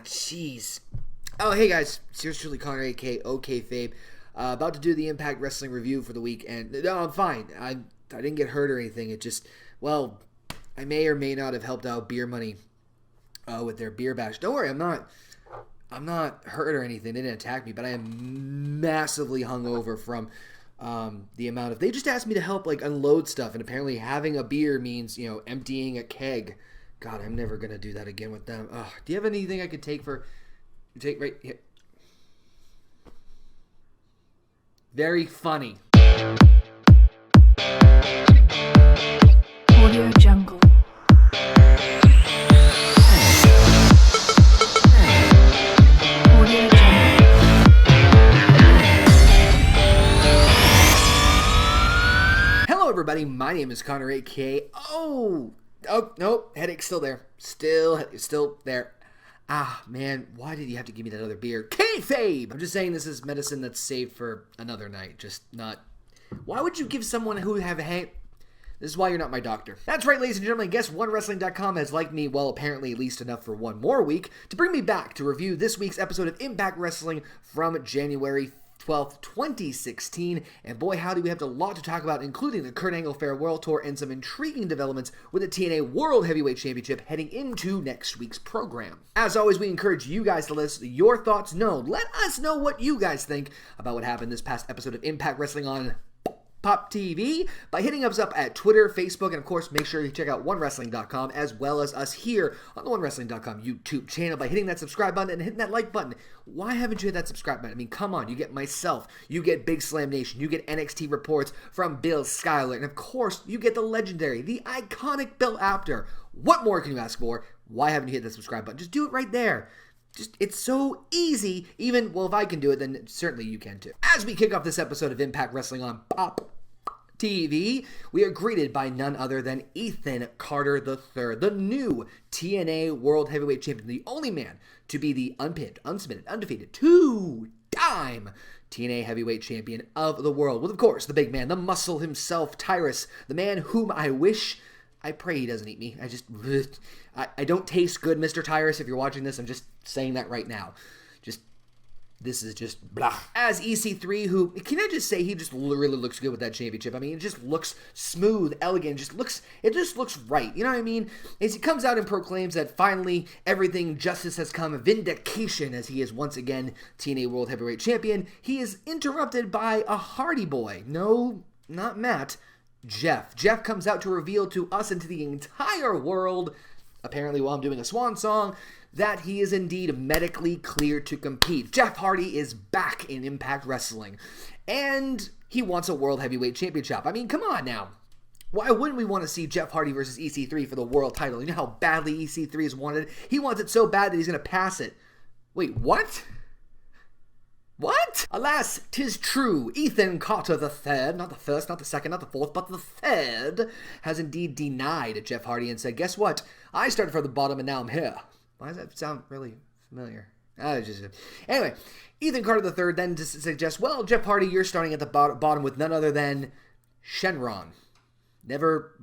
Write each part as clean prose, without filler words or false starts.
Jeez. Oh, hey guys. Seriously, Connor, aka OKayFabe. About to do the Impact Wrestling review for the week, and no, I'm fine. I didn't get hurt or anything. It just, well, I may or may not have helped out Beer Money with their beer bash. Don't worry, I'm not hurt or anything. They didn't attack me, but I am massively hungover from the amount of. They just asked me to help unload stuff, and apparently having a beer means emptying a keg. God, I'm never gonna do that again with them. Do you have anything I could take right here? Very funny. Audio Jungle. Hello everybody, my name is Connor, aka nope, headache's still there. Still there. Ah, man, why did you have to give me that other beer? Kayfabe! I'm just saying this is medicine that's saved for another night. Just not. Why would you give someone who have a This is why you're not my doctor. That's right, ladies and gentlemen. Guess OneWrestling.com has liked me, well, apparently at least enough for one more week, to bring me back to review this week's episode of Impact Wrestling from January 12th, 2016, and boy howdy, we have a lot to talk about, including the Kurt Angle Farewell Tour and some intriguing developments with the TNA World Heavyweight Championship heading into next week's program. As always, we encourage you guys to let your thoughts known. Let us know what you guys think about what happened this past episode of Impact Wrestling on Poptv by hitting us up at Twitter, Facebook, and of course, make sure you check out OneWrestling.com as well as us here on the OneWrestling.com YouTube channel by hitting that subscribe button and hitting that like button. Why haven't you hit that subscribe button? I mean, come on, you get myself, you get Big Slam Nation, you get NXT reports from Bill Skyler, and of course, you get the legendary, the iconic Bill Apter. What more can you ask for? Why haven't you hit that subscribe button? Just do it right there. It's so easy. Even, well, if I can do it, then certainly you can too. As we kick off this episode of Impact Wrestling on Poptv, we are greeted by none other than Ethan Carter III, the new TNA World Heavyweight Champion, the only man to be the unpinned, unsubmitted, undefeated, two-time TNA Heavyweight Champion of the world. With, of course, the big man, the muscle himself, Tyrus, the man whom I pray he doesn't eat me. I don't taste good, Mr. Tyrus. If you're watching this, I'm just saying that right now. This is just blah. As EC3, who, can I just say, he just really looks good with that championship. I mean, it just looks smooth, elegant, it just looks right. You know what I mean? As he comes out and proclaims that finally everything, justice has come, vindication, as he is once again TNA World Heavyweight Champion, he is interrupted by a Hardy Boy. No, not Matt. Jeff. Jeff comes out to reveal to us and to the entire world, apparently while I'm doing a swan song, that he is indeed medically cleared to compete. Jeff Hardy is back in Impact Wrestling, and he wants a World Heavyweight Championship. I mean, come on now. Why wouldn't we want to see Jeff Hardy versus EC3 for the world title? You know how badly EC3 is wanted? He wants it so bad that he's going to pass it. Wait, what? What? Alas, 'tis true. Ethan Carter III, not the first, not the second, not the fourth, but the third, has indeed denied Jeff Hardy and said, guess what? I started from the bottom and now I'm here. Why does that sound really familiar? Anyway, Ethan Carter III then suggests, well, Jeff Hardy, you're starting at the bottom with none other than Shenron. Never,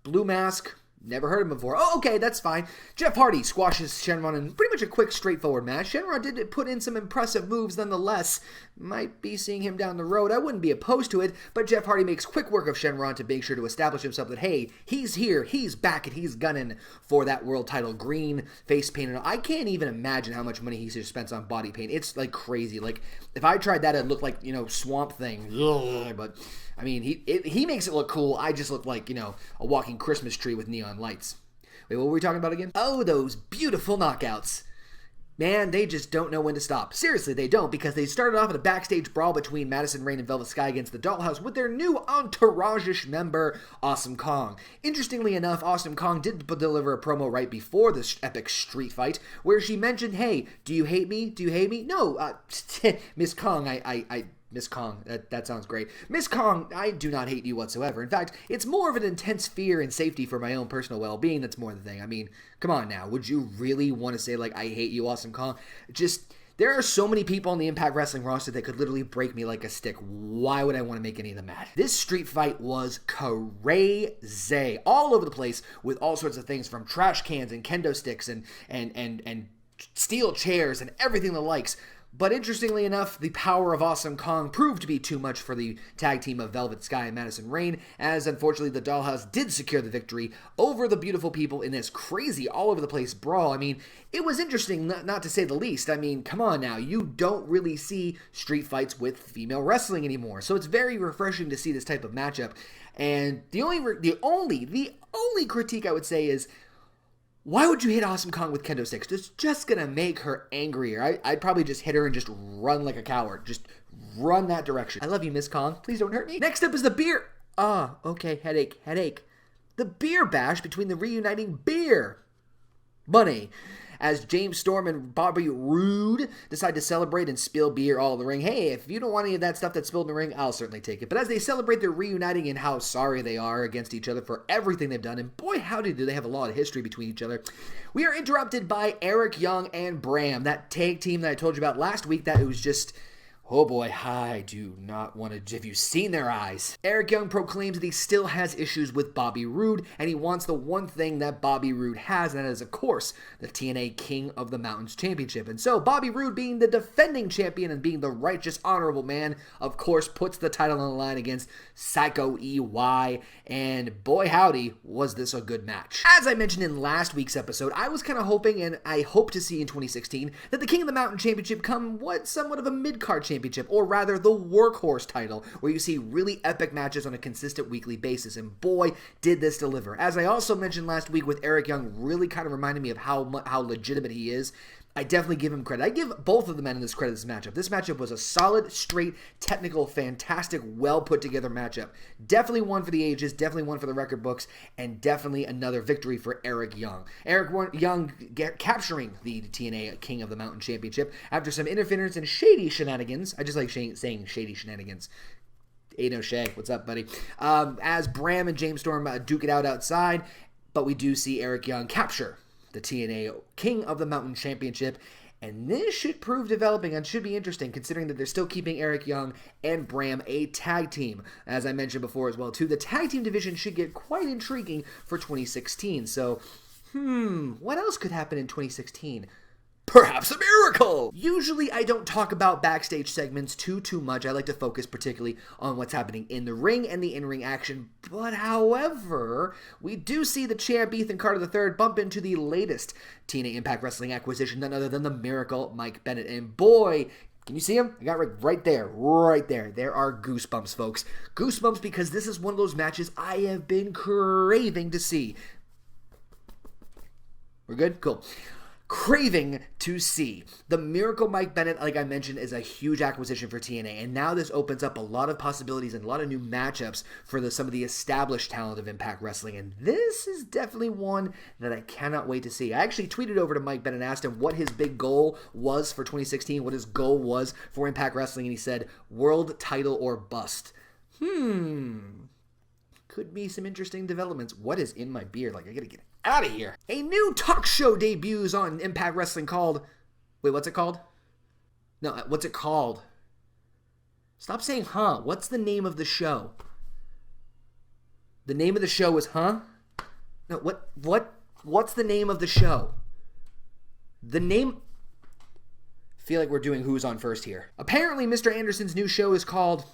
Blue Mask, never heard of him before. Oh, okay, that's fine. Jeff Hardy squashes Shenron in pretty much a quick, straightforward match. Shenron did put in some impressive moves nonetheless. Might be seeing him down the road. I wouldn't be opposed to it, but Jeff Hardy makes quick work of Shenron to make sure to establish himself that, hey, he's here, he's back, and he's gunning for that world title. Green face paint. And I can't even imagine how much money he spends on body paint. It's like crazy. Like, if I tried that, it'd look like, Swamp Thing. Ugh, but I mean, he makes it look cool. I just look like, a walking Christmas tree with neon lights. Wait, what were we talking about again? Oh, those beautiful knockouts. Man, they just don't know when to stop. Seriously, they don't, because they started off in a backstage brawl between Madison Rayne and Velvet Sky against the Dollhouse with their new entourage-ish member, Awesome Kong. Interestingly enough, Awesome Kong did deliver a promo right before this epic street fight, where she mentioned, hey, do you hate me? Do you hate me? No, Miss Kong, Miss Kong, that sounds great. Miss Kong, I do not hate you whatsoever. In fact, it's more of an intense fear and safety for my own personal well-being that's more the thing. I mean, come on now. Would you really want to say, I hate you, Awesome Kong? There are so many people on the Impact Wrestling roster that could literally break me like a stick. Why would I want to make any of them mad? This street fight was crazy. All over the place with all sorts of things from trash cans and kendo sticks and steel chairs and everything the likes. But interestingly enough, the power of Awesome Kong proved to be too much for the tag team of Velvet Sky and Madison Rayne, as unfortunately the Dollhouse did secure the victory over the Beautiful People in this crazy all-over-the-place brawl. I mean, it was interesting, not to say the least. I mean, come on now, you don't really see street fights with female wrestling anymore, so it's very refreshing to see this type of matchup. And the only critique I would say is, why would you hit Awesome Kong with kendo sticks? It's just gonna make her angrier. I'd probably just hit her and just run like a coward. Just run that direction. I love you, Miss Kong. Please don't hurt me. Next up is the beer. Okay, headache. The beer bash between the reuniting Beer Bunny, as James Storm and Bobby Roode decide to celebrate and spill beer all in the ring. Hey, if you don't want any of that stuff that's spilled in the ring, I'll certainly take it. But as they celebrate their reuniting and how sorry they are against each other for everything they've done, and boy, howdy do they have a lot of history between each other, we are interrupted by Eric Young and Bram, that tag team that I told you about last week, that it was just... oh boy, I do not want to... have you seen their eyes? Eric Young proclaims that he still has issues with Bobby Roode, and he wants the one thing that Bobby Roode has, and that is, of course, the TNA King of the Mountains Championship. And so, Bobby Roode, being the defending champion and being the righteous, honorable man, of course, puts the title on the line against Psycho EY, and boy howdy, was this a good match. As I mentioned in last week's episode, I was kind of hoping, and I hope to see in 2016, that the King of the Mountain Championship come somewhat of a mid-card championship, or rather the workhorse title, where you see really epic matches on a consistent weekly basis, and boy, did this deliver. As I also mentioned last week with Eric Young, really kind of reminded me of how legitimate he is. I definitely give him credit. I give both of the men in this credit this matchup. This matchup was a solid, straight, technical, fantastic, well-put-together matchup. Definitely one for the ages, definitely one for the record books, and definitely another victory for Eric Young. Eric Young capturing the TNA King of the Mountain Championship after some interference and shady shenanigans. I just like saying shady shenanigans. Ain't no Shay. What's up, buddy? As Bram and James Storm duke it out outside, but we do see Eric Young capture the TNA King of the Mountain Championship, and this should prove developing and should be interesting, considering that they're still keeping Eric Young and Bram a tag team, as I mentioned before as well too. The tag team division should get quite intriguing for 2016, so what else could happen in 2016? Perhaps a miracle! Usually I don't talk about backstage segments too much. I like to focus particularly on what's happening in the ring and the in-ring action. But however, we do see the champ Ethan Carter III bump into the latest TNA Impact Wrestling acquisition, none other than the Miracle Mike Bennett. And boy, can you see him? I got right there. There are goosebumps, folks. Goosebumps because this is one of those matches I have been craving to see. We're good? Cool. Craving to see. The Miracle Mike Bennett, like I mentioned, is a huge acquisition for TNA, and now this opens up a lot of possibilities and a lot of new matchups for some of the established talent of Impact Wrestling, and this is definitely one that I cannot wait to see. I actually tweeted over to Mike Bennett and asked him what his big goal was for 2016, what his goal was for Impact Wrestling, and he said, world title or bust. Could be some interesting developments. What is in my beard? Like, I gotta get out of here. A new talk show debuts on Impact Wrestling called... wait, what's it called? No, what's it called? Stop saying huh. What's the name of the show? The name of the show is huh? No, what's the name of the show? The name... I feel like we're doing who's on first here. Apparently, Mr. Anderson's new show is called...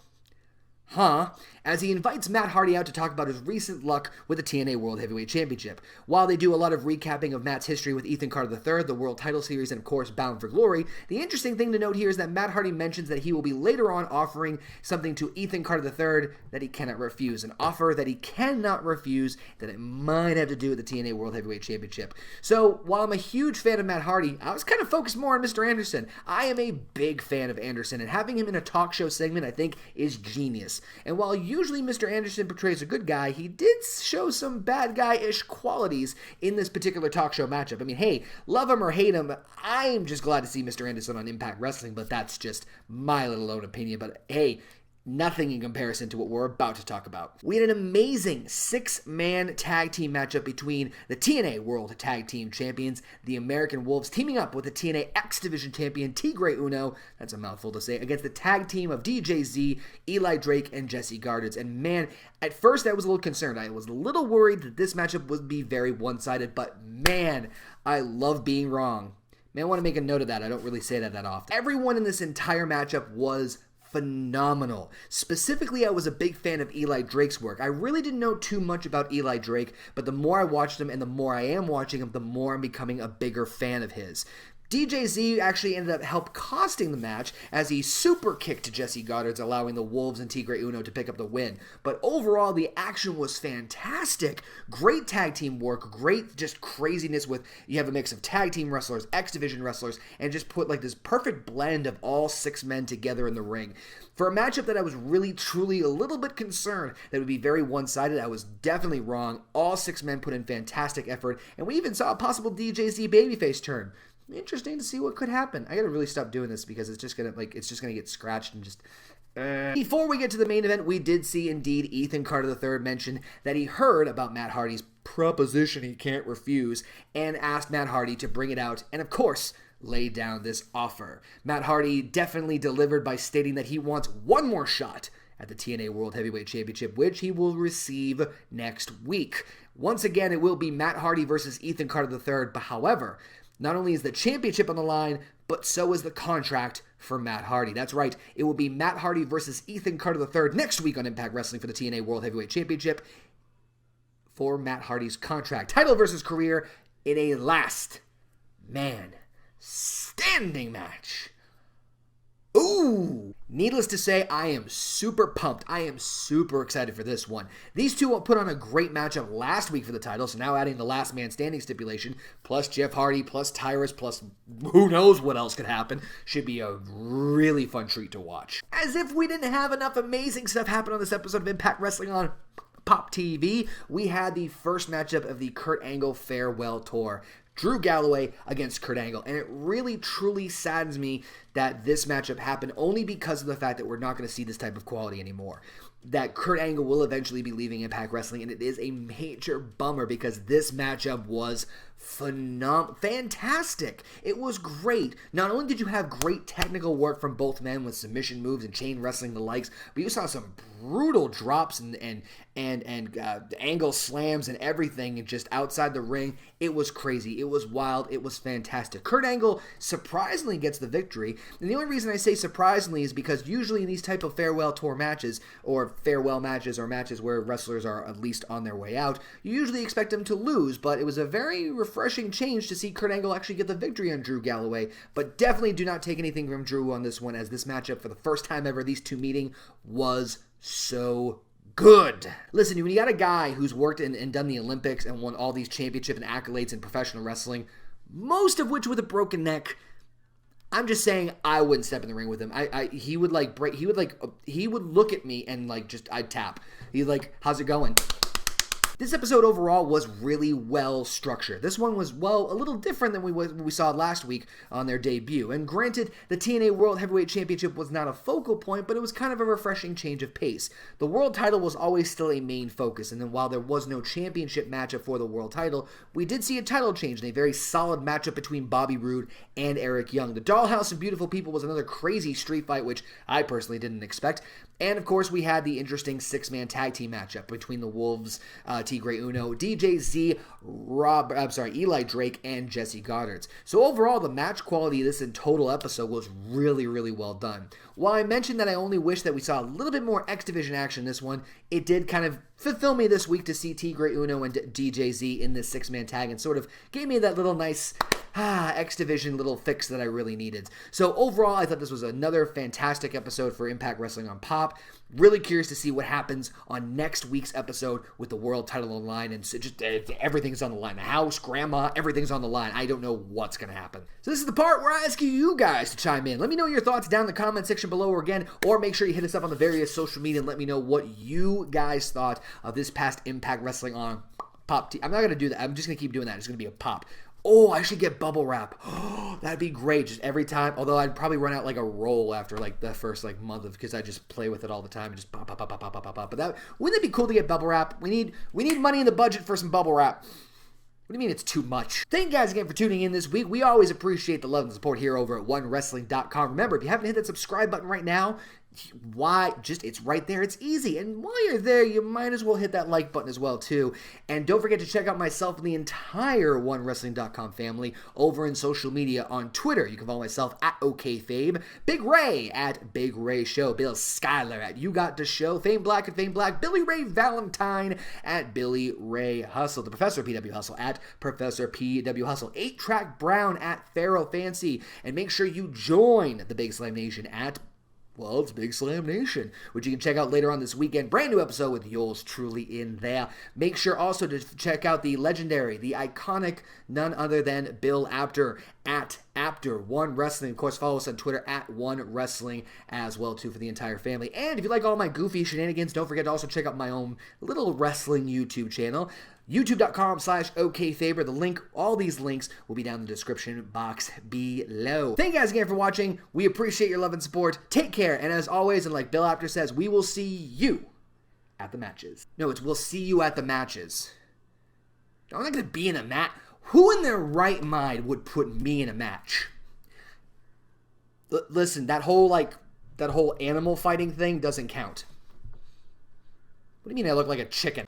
as he invites Matt Hardy out to talk about his recent luck with the TNA World Heavyweight Championship. While they do a lot of recapping of Matt's history with Ethan Carter III, the World Title Series, and of course Bound for Glory, the interesting thing to note here is that Matt Hardy mentions that he will be later on offering something to Ethan Carter III that he cannot refuse. An offer that he cannot refuse, that it might have to do with the TNA World Heavyweight Championship. So, while I'm a huge fan of Matt Hardy, I was kind of focused more on Mr. Anderson. I am a big fan of Anderson, and having him in a talk show segment I think is genius. And while usually Mr. Anderson portrays a good guy, he did show some bad guy-ish qualities in this particular talk show matchup. I mean, hey, love him or hate him, I'm just glad to see Mr. Anderson on Impact Wrestling, but that's just my little own opinion. But hey, nothing in comparison to what we're about to talk about. We had an amazing 6-man tag team matchup between the TNA World Tag Team Champions, the American Wolves, teaming up with the TNA X Division Champion, Tigre Uno, that's a mouthful to say, against the tag team of DJZ, Eli Drake, and Jesse Gardens. And man, at first I was a little concerned. I was a little worried that this matchup would be very one-sided, but man, I love being wrong. May I want to make a note of that. I don't really say that often. Everyone in this entire matchup was phenomenal. Specifically, I was a big fan of Eli Drake's work. I really didn't know too much about Eli Drake, but the more I watched him and the more I am watching him, the more I'm becoming a bigger fan of his. DJZ actually ended up costing the match as he super kicked Jesse Goddard's, allowing the Wolves and Tigre Uno to pick up the win. But overall, the action was fantastic. Great tag team work, great just craziness with, you have a mix of tag team wrestlers, X Division wrestlers, and just put like this perfect blend of all 6 men together in the ring. For a matchup that I was really, truly a little bit concerned that would be very one-sided, I was definitely wrong. All 6 men put in fantastic effort, and we even saw a possible DJZ babyface turn. Interesting to see what could happen. I gotta really stop doing this because it's just gonna get scratched and just. Before we get to the main event, we did see indeed Ethan Carter III mention that he heard about Matt Hardy's proposition he can't refuse and asked Matt Hardy to bring it out and, of course, lay down this offer. Matt Hardy definitely delivered by stating that he wants one more shot at the TNA World Heavyweight Championship, which he will receive next week. Once again, it will be Matt Hardy versus Ethan Carter III, but however, not only is the championship on the line, but so is the contract for Matt Hardy. That's right, it will be Matt Hardy versus Ethan Carter III next week on Impact Wrestling for the TNA World Heavyweight Championship for Matt Hardy's contract. Title versus career in a last man standing match. Ooh! Needless to say, I am super pumped. I am super excited for this one. These two put on a great matchup last week for the title, so now adding the last man standing stipulation, plus Jeff Hardy, plus Tyrus, plus who knows what else could happen, should be a really fun treat to watch. As if we didn't have enough amazing stuff happen on this episode of Impact Wrestling on Poptv, we had the first matchup of the Kurt Angle Farewell Tour. Drew Galloway against Kurt Angle, and it really truly saddens me that this matchup happened only because of the fact that we're not going to see this type of quality anymore. That Kurt Angle will eventually be leaving Impact Wrestling, and it is a major bummer because this matchup was fantastic. It was great. Not only did you have great technical work from both men with submission moves and chain wrestling the likes, but you saw some brutal drops and angle slams and everything and just outside the ring. It was crazy. It was wild. It was fantastic. Kurt Angle surprisingly gets the victory, and the only reason I say surprisingly is because usually in these type of farewell tour matches or farewell matches or matches where wrestlers are at least on their way out, you usually expect them to lose, but it was a very refreshing change to see Kurt Angle actually get the victory on Drew Galloway, but definitely do not take anything from Drew on this one, as this matchup for the first time ever, these two meeting, was so good. Listen, when you got a guy who's worked and done the Olympics and won all these championships and accolades in professional wrestling, most of which with a broken neck, I'm just saying I wouldn't step in the ring with him. He would look at me and I'd tap. He'd like, how's it going? This episode overall was really well structured. This one was, well, a little different than we saw last week on their debut. And granted, the TNA World Heavyweight Championship was not a focal point, but it was kind of a refreshing change of pace. The world title was always still a main focus, and then while there was no championship matchup for the world title, we did see a title change in a very solid matchup between Bobby Roode and Eric Young. The Dollhouse and Beautiful People was another crazy street fight, which I personally didn't expect. And of course, we had the interesting 6-man tag team matchup between the Wolves, Tigre Uno, DJZ, Eli Drake, and Jesse Goddard's. So overall, the match quality of this in total episode was really, really well done. While I mentioned that I only wish that we saw a little bit more X Division action in this one, it did kind of fulfill me this week to see Tigre Uno and DJZ in this 6-man tag and sort of gave me that little nice X Division little fix that I really needed. So overall, I thought this was another fantastic episode for Impact Wrestling on Pop. Really curious to see what happens on next week's episode with the world title on the line, and so just everything's on the line. The house, grandma, everything's on the line. I don't know what's going to happen. So this is the part where I ask you guys to chime in. Let me know your thoughts down in the comment section below, or make sure you hit us up on the various social media and let me know what you guys thought of this past Impact Wrestling on Pop. I'm not going to do that. I'm just going to keep doing that. It's going to be a pop. Oh, I should get bubble wrap. Oh, that'd be great. Just every time. Although I'd probably run out like a roll after like the first month because I just play with it all the time and just pop, pop, pop, pop, pop, pop, pop. But wouldn't it be cool to get bubble wrap? We need money in the budget for some bubble wrap. What do you mean it's too much? Thank you guys again for tuning in this week. We always appreciate the love and support here over at OneWrestling.com. Remember, if you haven't hit that subscribe button right now, Why? Just, it's right there. It's easy. And while you're there, you might as well hit that like button as well, too. And don't forget to check out myself and the entire OneWrestling.com family over in social media on Twitter. You can follow myself at OKayFabe, Big Ray at Big Ray Show, Bill Skyler at You Got the Show, Fame Black at Fame Black, Billy Ray Valentine at Billy Ray Hustle, the Professor PW Hustle at Professor PW Hustle, 8-Track Brown at Pharaoh Fancy, and make sure you join the Big Slam Nation at, well, it's Big Slam Nation, which you can check out later on this weekend. Brand new episode with yours truly in there. Make sure also to check out the legendary, the iconic, none other than Bill Apter at Apter One Wrestling. Of course, follow us on Twitter at One Wrestling as well, too, for the entire family. And if you like all my goofy shenanigans, don't forget to also check out my own little wrestling YouTube channel. YouTube.com/OKayFabe. The link, all these links will be down in the description box below. Thank you guys again for watching. We appreciate your love and support. Take care. And as always, and like Bill Apter says, we will see you at the matches. No, it's we'll see you at the matches. I'm not going to be in a match. Who in their right mind would put me in a match? Listen, that whole animal fighting thing doesn't count. What do you mean I look like a chicken?